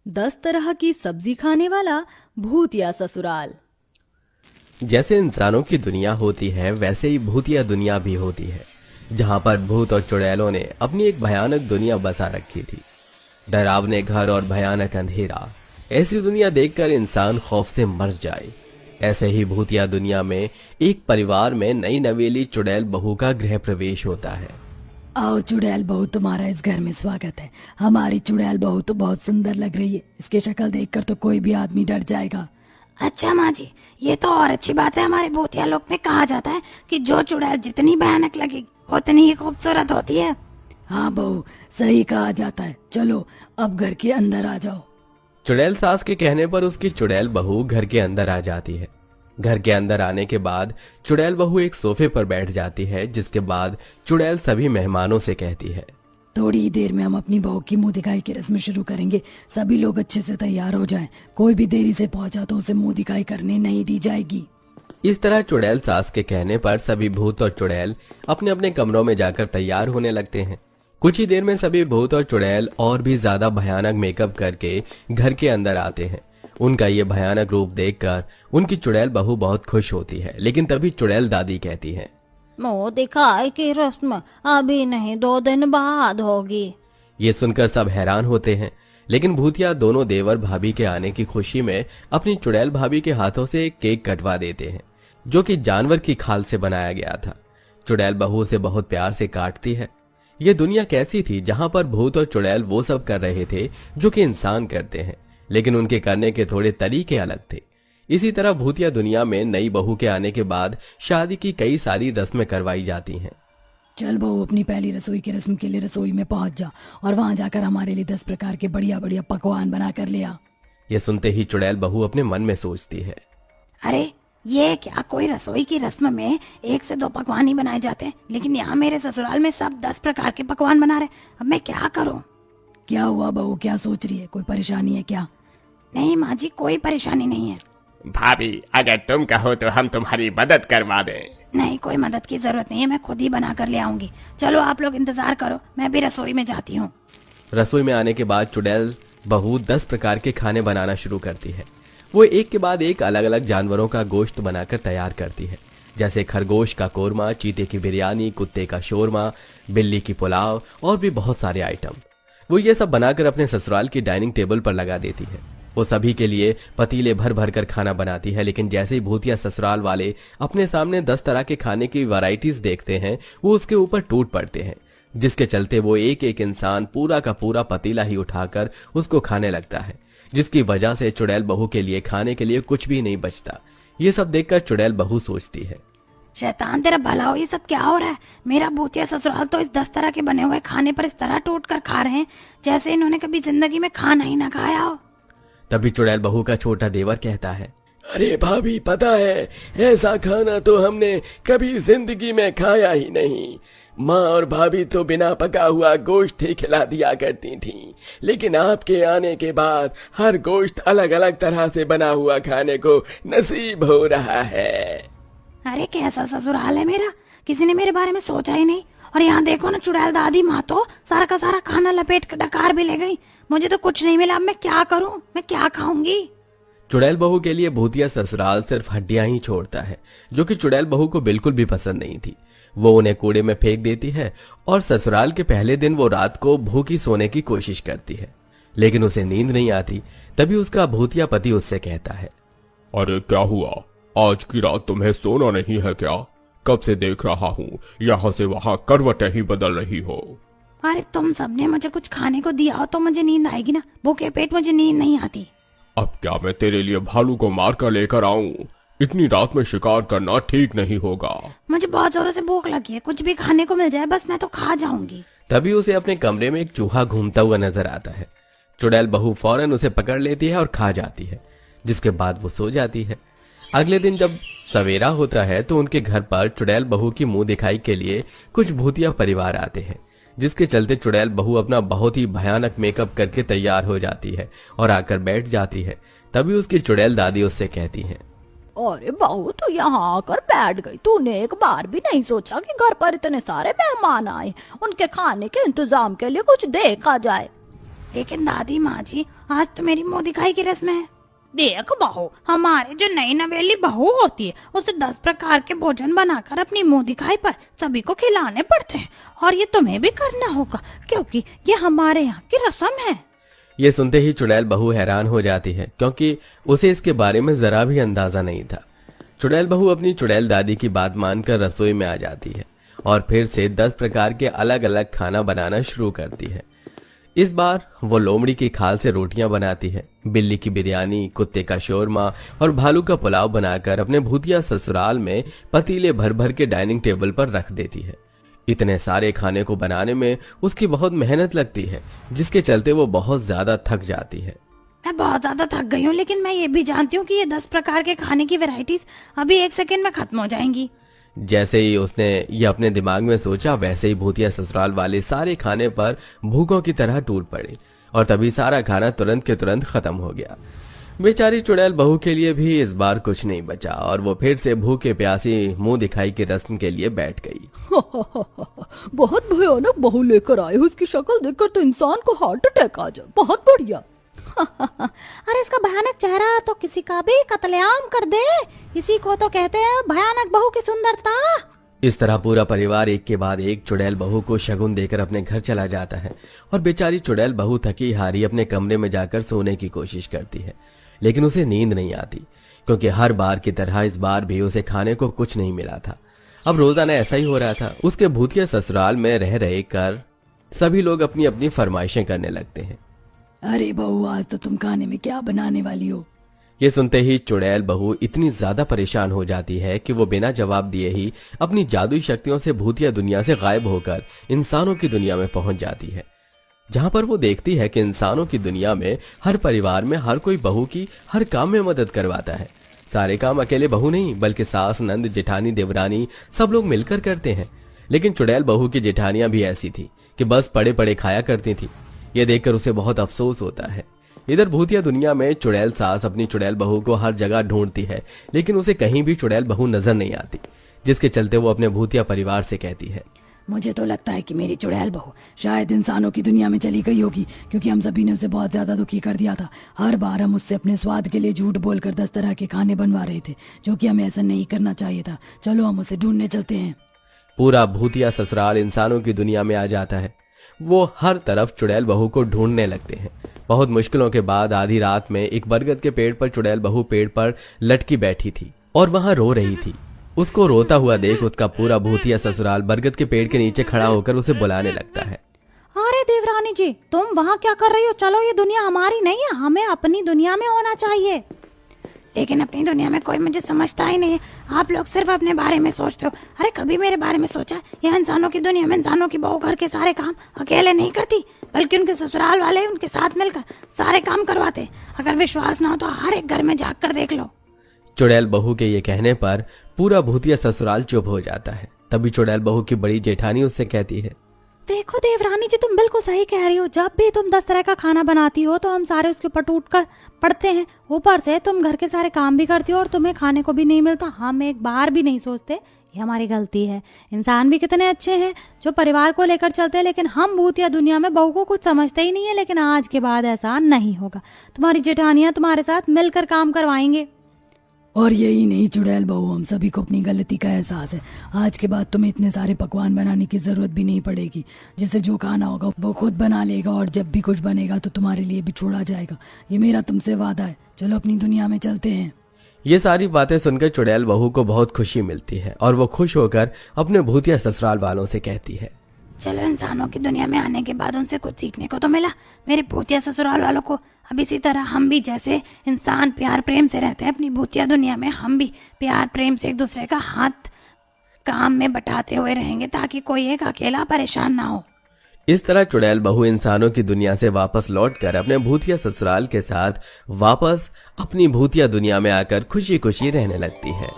10 तरह की सब्जी खाने वाला भूतिया ससुराल। जैसे इंसानों की दुनिया होती है वैसे ही भूतिया दुनिया भी होती है, जहां पर भूत और चुड़ैलों ने अपनी एक भयानक दुनिया बसा रखी थी। डरावने घर और भयानक अंधेरा, ऐसी दुनिया देखकर इंसान खौफ से मर जाए। ऐसे ही भूतिया दुनिया में एक परिवार में नई नवेली चुड़ैल बहू का गृह प्रवेश होता है। आओ चुड़ैल बहू, तुम्हारा इस घर में स्वागत है। हमारी चुड़ैल बहू तो बहुत सुंदर लग रही है। इसकी शक्ल देखकर तो कोई भी आदमी डर जाएगा। अच्छा माँ जी, ये तो और अच्छी बात है। हमारे भूतिया लोक में कहा जाता है कि जो चुड़ैल जितनी भयानक लगेगी उतनी ही खूबसूरत होती है। हाँ बहू, सही कहा जाता है। चलो अब घर के अंदर आ जाओ। चुड़ैल सास के कहने पर उसकी चुड़ैल बहू घर के अंदर आ जाती है। घर के अंदर आने के बाद चुड़ैल बहू एक सोफे पर बैठ जाती है, जिसके बाद चुड़ैल सभी मेहमानों से कहती है, थोड़ी ही देर में हम अपनी बहू की मुंह दिखाई की रस्म शुरू करेंगे। सभी लोग अच्छे से तैयार हो जाएं। कोई भी देरी से पहुंचा तो उसे मुंह दिखाई करने नहीं दी जाएगी। इस तरह चुड़ैल सास के कहने पर सभी भूत और चुड़ैल अपने अपने कमरों में जाकर तैयार होने लगते हैं। कुछ ही देर में सभी भूत और चुड़ैल और भी ज्यादा भयानक मेकअप करके घर के अंदर आते हैं। उनका ये भयानक रूप देखकर उनकी चुड़ैल बहू बहुत खुश होती है, लेकिन तभी चुड़ैल दादी कहती है, मुंह दिखाई की रस्म अभी नहीं, 2 दिन बाद होगी। ये सुनकर सब हैरान होते हैं, लेकिन भूतिया दोनों देवर भाभी के आने की खुशी में अपनी चुड़ैल भाभी के हाथों से एक केक कटवा देते हैं, जो कि जानवर की खाल से बनाया गया था। चुड़ैल बहू से बहुत प्यार से काटती है। ये दुनिया कैसी थी जहां पर भूत और चुड़ैल वो सब कर रहे थे जो कि इंसान करते हैं, लेकिन उनके करने के थोड़े तरीके अलग थे। इसी तरह भूतिया दुनिया में नई बहू के आने के बाद शादी की कई सारी रस्में करवाई जाती हैं। चल बहू, अपनी पहली रसोई की रस्म के लिए रसोई में पहुंच जा और वहां जाकर हमारे लिए 10 प्रकार के बढ़िया बढ़िया पकवान बना कर ले आ। ये सुनते ही चुड़ैल बहू अपने मन में सोचती है, अरे ये क्या, कोई रसोई की रस्म में 1 से 2 पकवान ही बनाए जाते हैं, लेकिन यहाँ मेरे ससुराल में सब 10 प्रकार के पकवान बना रहे। अब मैं क्या करूँ? क्या हुआ बहू, क्या सोच रही है? कोई परेशानी है क्या? नहीं माँ जी, कोई परेशानी नहीं है। भाभी, अगर तुम कहो तो हम तुम्हारी मदद करवा दें। नहीं, कोई मदद की जरूरत नहीं है, मैं खुद ही बना कर ले आऊंगी। चलो आप लोग इंतजार करो, मैं भी रसोई में जाती हूँ। रसोई में आने के बाद चुड़ैल बहू 10 प्रकार के खाने बनाना शुरू करती है। वो एक के बाद एक अलग अलग जानवरों का गोश्त बनाकर तैयार करती है, जैसे खरगोश का कोरमा, चीते की बिरयानी, कुत्ते का शोरमा, बिल्ली की पुलाव और भी बहुत सारे आइटम। वो ये सब बनाकर अपने ससुराल की डाइनिंग टेबल पर लगा देती है। वो सभी के लिए पतीले भर भर कर खाना बनाती है, लेकिन जैसे ही भूतिया ससुराल वाले अपने सामने 10 तरह के खाने की वैरायटीज देखते हैं, वो उसके ऊपर टूट पड़ते हैं, जिसके चलते वो एक एक इंसान पूरा का पूरा पतीला ही उठाकर उसको खाने लगता है, जिसकी वजह से चुड़ैल बहू के लिए खाने के लिए कुछ भी नहीं बचता। ये सब देखकर चुड़ैल बहू सोचती है, शैतान तेरा भला हो, ये सब क्या हो रहा है? मेरा भूतिया ससुराल तो इस 10 तरह के बने हुए खाने पर इस तरह टूट कर खा रहे हैं जैसे इन्होंने कभी जिंदगी में खाना ही ना खाया हो। तभी चुड़ैल बहू का छोटा देवर कहता है, अरे भाभी, पता है ऐसा खाना तो हमने कभी जिंदगी में खाया ही नहीं। माँ और भाभी तो बिना पका हुआ गोश्त ही खिला दिया करती थीं, लेकिन आपके आने के बाद हर गोश्त अलग अलग तरह से बना हुआ खाने को नसीब हो रहा है। अरे कैसा ससुराल है मेरा, किसी ने मेरे बारे में सोचा ही नहीं। और यहाँ देखो ना, चुड़ैल दादी माँ तो सारा का सारा खाना लपेट कर डकार भी ले गई। मुझे तो कुछ नहीं मिला। अब मैं क्या करूँ, मैं क्या खाऊंगी? चुड़ैल बहू के लिए भूतिया ससुराल सिर्फ हड्डियां ही छोड़ता है, जो कि चुड़ैल बहू को बिल्कुल भी पसंद नहीं थी। वो उन्हें कूड़े में फेंक देती है और ससुराल के पहले दिन वो रात को भूखी सोने की कोशिश करती है, लेकिन उसे नींद नहीं आती। तभी उसका भूतिया पति उससे कहता है, अरे क्या हुआ, आज की रात तुम्हें सोना नहीं है क्या? कब से देख रहा हूँ यहाँ से वहाँ करवटें ही बदल रही हो। अरे तुम सबने मुझे कुछ खाने को दिया हो तो मुझे नींद आएगी ना, भूखे पेट मुझे नींद नहीं आती। अब क्या मैं तेरे लिए भालू को मार कर लेकर आऊं? इतनी रात में शिकार करना ठीक नहीं होगा। मुझे बहुत जोरों से भूख लगी है, कुछ भी खाने को मिल जाए बस, मैं तो खा जाऊंगी। तभी उसे अपने कमरे में एक चूहा घूमता हुआ नजर आता है। चुड़ैल बहू फौरन उसे पकड़ लेती है और खा जाती है, जिसके बाद वो सो जाती है। अगले दिन जब सवेरा होता है तो उनके घर पर चुड़ैल बहू की मुंह दिखाई के लिए कुछ भूतिया परिवार आते हैं, जिसके चलते चुड़ैल बहू अपना बहुत ही भयानक मेकअप करके तैयार हो जाती है और आकर बैठ जाती है। तभी उसकी चुड़ैल दादी उससे कहती है, अरे बहू, तू यहाँ आकर बैठ गई। तूने एक बार भी नहीं सोचा कि घर पर इतने सारे मेहमान आए, उनके खाने के इंतजाम के लिए कुछ देखा जाए। लेकिन दादी माँ जी, आज तो मेरी मुंह दिखाई की रस्म है। देख बहू, हमारे जो नई नवेली बहू होती है उसे 10 प्रकार के भोजन बनाकर अपनी मुंह दिखाई पर सभी को खिलाने पड़ते हैं, और ये तुम्हें भी करना होगा क्योंकि ये हमारे यहाँ की रस्म है। ये सुनते ही चुड़ैल बहू हैरान हो जाती है, क्योंकि उसे इसके बारे में जरा भी अंदाजा नहीं था। चुड़ैल बहू अपनी चुड़ैल दादी की बात मानकर रसोई में आ जाती है और फिर से 10 प्रकार के अलग अलग खाना बनाना शुरू करती है। इस बार वो लोमड़ी की खाल से रोटियां बनाती है, बिल्ली की बिरयानी, कुत्ते का शोरमा और भालू का पुलाव बनाकर अपने भूतिया ससुराल में पतीले भर भर के डाइनिंग टेबल पर रख देती है। इतने सारे खाने को बनाने में उसकी बहुत मेहनत लगती है, जिसके चलते वो बहुत ज्यादा थक जाती है। मैं बहुत ज्यादा थक गई हूँ, लेकिन मैं ये भी जानती हूँ कि ये 10 प्रकार के खाने की वैरायटीज अभी 1 सेकंड में खत्म हो जाएंगी। जैसे ही उसने ये अपने दिमाग में सोचा, वैसे ही भूतिया ससुराल वाले सारे खाने पर भूखों की तरह टूट पड़े और तभी सारा खाना तुरंत के तुरंत खत्म हो गया। बेचारी चुड़ैल बहू के लिए भी इस बार कुछ नहीं बचा और वो फिर से भूखे प्यासी मुंह दिखाई की रस्म के लिए बैठ गई। बहुत भयानक बहू लेकर आए हो, उसकी शक्ल देखकर तो इंसान को हार्ट अटैक आ जाए। बहुत बढ़िया। अरे इसका भयानक चेहरा तो किसी का भी कत्लेआम कर दे, इसी को तो कहते हैं भयानक बहू की सुंदरता। इस तरह पूरा परिवार एक के बाद एक चुड़ैल बहू को शगुन देकर अपने घर चला जाता है और बेचारी चुड़ैल बहू थकी हारी अपने कमरे में जाकर सोने की कोशिश करती है, लेकिन उसे नींद नहीं आती, क्योंकि हर बार की तरह इस बार भी उसे खाने को कुछ नहीं मिला था। अब रोजाना ऐसा ही हो रहा था। उसके भूतिया ससुराल में रह रहे कर सभी लोग अपनी अपनी फरमाइशें करने लगते हैं। अरे बहू, आज तो तुम खाने में क्या बनाने वाली हो? ये सुनते ही चुड़ैल बहू इतनी ज्यादा परेशान हो जाती है कि वो बिना जवाब दिए ही अपनी जादुई शक्तियों से भूतिया दुनिया से गायब होकर इंसानों की दुनिया में पहुंच जाती है, जहां पर वो देखती है कि इंसानों की दुनिया में हर परिवार में हर कोई बहू की हर काम में मदद करवाता है। सारे काम अकेले बहू नहीं बल्कि सास, नंद, जेठानी, देवरानी सब लोग मिलकर करते हैं। लेकिन चुड़ैल बहू की जेठानियां भी ऐसी थी कि बस पड़े पड़े खाया करती थी। ये देखकर उसे बहुत अफसोस होता है। इधर भूतिया दुनिया में चुड़ैल सास अपनी चुड़ैल बहू को हर जगह ढूंढती है, लेकिन उसे कहीं भी चुड़ैल बहू नजर नहीं आती, जिसके चलते वो अपने भूतिया परिवार से कहती है, मुझे तो लगता है कि मेरी चुड़ैल बहू शायद इंसानों की दुनिया में चली गई होगी, क्योंकि हम सभी ने उसे बहुत ज्यादा दुखी कर दिया था। हर बार हम उससे अपने स्वाद के लिए झूठ बोलकर 10 तरह के खाने बनवा रहे थे, जो कि हमें ऐसा नहीं करना चाहिए था। चलो हम उसे ढूंढने चलते हैं। पूरा भूतिया ससुराल इंसानों की दुनिया में आ जाता है। वो हर तरफ चुड़ैल बहू को ढूंढने लगते हैं। बहुत मुश्किलों के बाद आधी रात में एक बरगद के पेड़ पर चुड़ैल बहू पेड़ पर लटकी बैठी थी और वहां रो रही थी। उसको रोता हुआ देख उसका पूरा भूतिया ससुराल बरगद के पेड़ के नीचे खड़ा होकर उसे बुलाने लगता है। अरे देवरानी जी, तुम वहाँ क्या कर रही हो? चलो, ये दुनिया हमारी नहीं है, हमें अपनी दुनिया में होना चाहिए। लेकिन अपनी दुनिया में कोई मुझे समझता ही नहीं है। आप लोग सिर्फ अपने बारे में सोचते हो। अरे कभी मेरे बारे में सोचा? यह इंसानों की दुनिया में इंसानों की बहू घर के सारे काम अकेले नहीं करती, बल्कि उनके ससुराल वाले उनके साथ मिलकर सारे काम करवाते। अगर विश्वास ना हो तो हर एक घर में जाग कर देख लो। चुड़ैल बहू के ये कहने पर पूरा भूतिया ससुराल चुप हो जाता है। तभी चुड़ैल बहू की बड़ी जेठानी उससे कहती है, देखो देवरानी जी, तुम बिल्कुल सही कह रही हो। जब भी तुम 10 तरह का खाना बनाती हो तो हम सारे उसके ऊपर टूट कर पड़ते हैं। ऊपर से तुम घर के सारे काम भी करती हो और तुम्हें खाने को भी नहीं मिलता। हम एक बार भी नहीं सोचते ये हमारी गलती है। इंसान भी कितने अच्छे हैं जो परिवार को लेकर चलते हैं, लेकिन हम भूतिया दुनिया में बहू को कुछ समझते ही नहीं है। लेकिन आज के बाद ऐसा नहीं होगा। तुम्हारी जेठानियां तुम्हारे साथ मिलकर काम करवाएंगे। और यही नहीं चुड़ैल बहू, हम सभी को अपनी गलती का एहसास है। आज के बाद तुम्हें इतने सारे पकवान बनाने की जरूरत भी नहीं पड़ेगी। जिसे जो खाना होगा वो खुद बना लेगा, और जब भी कुछ बनेगा तो तुम्हारे लिए भी छोड़ा जाएगा। ये मेरा तुमसे वादा है। चलो अपनी दुनिया में चलते हैं। ये सारी बातें सुनकर चुड़ैल बहू को बहुत खुशी मिलती है और वो खुश होकर अपने भूतिया ससुराल वालों से कहती है, चलो, इंसानों की दुनिया में आने के बाद उनसे कुछ सीखने को तो मिला मेरे भूतिया ससुराल वालों को। अब इसी तरह हम भी जैसे इंसान प्यार प्रेम से रहते हैं, अपनी भूतिया दुनिया में हम भी प्यार प्रेम से एक दूसरे का हाथ काम में बटाते हुए रहेंगे, ताकि कोई एक अकेला परेशान ना हो। इस तरह चुड़ैल बहू इंसानों की दुनिया से वापस लौटकर अपने भूतिया ससुराल के साथ वापस अपनी भूतिया दुनिया में आकर खुशी खुशी रहने लगती है।